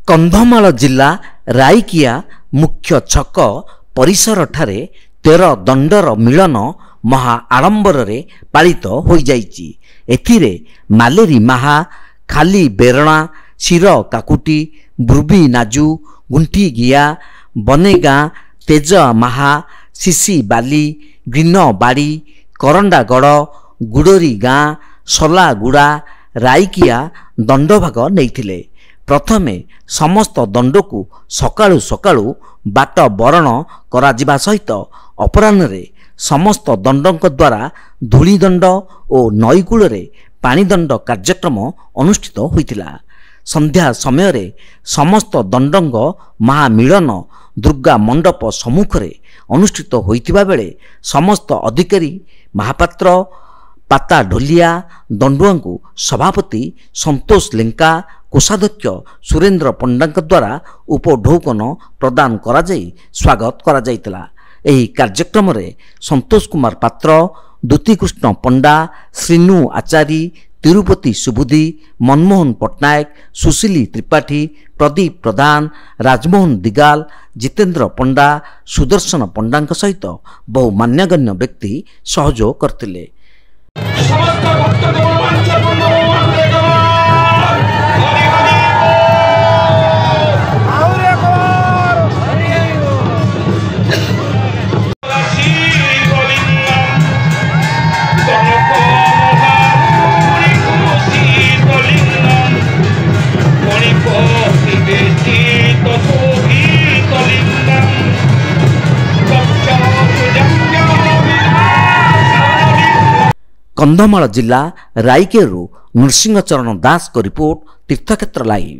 କନ୍ଧମାଳ ଜିଲ୍ଲା ରାଇକିଆ ମୁଖ୍ୟ ଛକ ପରିସରଠାରେ 13 ଦଣ୍ଡର ମିଳନ ମହା ଆଡ଼ମ୍ବରରେ ପାଳିତ ହୋଇଯାଇଛି। ଏଥିରେ ମାଲେରୀ ମାହା, ଖାଲି ବେରଣା, ଶିର କାକୁଟି, ବୃବି ନାଜୁ, ଗୁଣ୍ଠି ଗିଆ, ବନେଗାଁ, ତେଜ ମାହା, ଶିଶି ବାଲି, ଗ୍ରୀନ ବାଡ଼ି, କରଣ୍ଡାଗଡ଼, ଗୁଡ଼ରୀ ଗାଁ, ସଲାଗୁଡ଼ା, ରାଇକିଆ ଦଣ୍ଡଭାଗ ନେଇଥିଲେ। ପ୍ରଥମେ ସମସ୍ତ ଦଣ୍ଡକୁ ସକାଳୁ ସକାଳୁ ବାଟ ବରଣ କରାଯିବା ସହିତ ଅପରାହ୍ନରେ ସମସ୍ତ ଦଣ୍ଡଙ୍କ ଦ୍ୱାରା ଧୂଳିଦଣ୍ଡ ଓ ନଈକୂଳରେ ପାଣିଦଣ୍ଡ କାର୍ଯ୍ୟକ୍ରମ ଅନୁଷ୍ଠିତ ହୋଇଥିଲା। ସନ୍ଧ୍ୟା ସମୟରେ ସମସ୍ତ ଦଣ୍ଡଙ୍କ ମହାମିଳନ ଦୁର୍ଗା ମଣ୍ଡପ ସମ୍ମୁଖରେ ଅନୁଷ୍ଠିତ ହୋଇଥିବା ବେଳେ ସମସ୍ତ ଅଧିକାରୀ ମହାପାତ୍ର, ପାତା ଢୋଲିଆ, ଦଣ୍ଡୁଆଙ୍କୁ ସଭାପତି ସନ୍ତୋଷ ଲେଙ୍କା, କୋଷାଧ୍ୟକ୍ଷ ସୁରେନ୍ଦ୍ର ପଣ୍ଡାଙ୍କ ଦ୍ୱାରା ଉପଢୌକନ ପ୍ରଦାନ କରାଯାଇ ସ୍ୱାଗତ କରାଯାଇଥିଲା। ଏହି କାର୍ଯ୍ୟକ୍ରମରେ ସନ୍ତୋଷ କୁମାର ପାତ୍ର, ଦ୍ୟୁତିକୃଷ୍ଣ ପଣ୍ଡା, ଶ୍ରୀନୁ ଆଚାରୀ, ତିରୁପତି ସୁବୁଦ୍ଧି, ମନମୋହନ ପଟ୍ଟନାୟକ, ସୁଶୀଲି ତ୍ରିପାଠୀ, ପ୍ରଦୀପ ପ୍ରଧାନ, ରାଜମୋହନ ଦିଗାଲ, ଜିତେନ୍ଦ୍ର ପଣ୍ଡା, ସୁଦର୍ଶନ ପଣ୍ଡାଙ୍କ ସହିତ ବହୁ ମାନ୍ୟଗଣ୍ୟ ବ୍ୟକ୍ତି ସହଯୋଗ କରିଥିଲେ। କନ୍ଧମାଳ ଜିଲ୍ଲା ରାଇକିଆରୁ ନୃସିଂହଚରଣ ଦାସଙ୍କ ରିପୋର୍ଟ, ତୀର୍ଥକ୍ଷେତ୍ର ଲାଇଭ୍।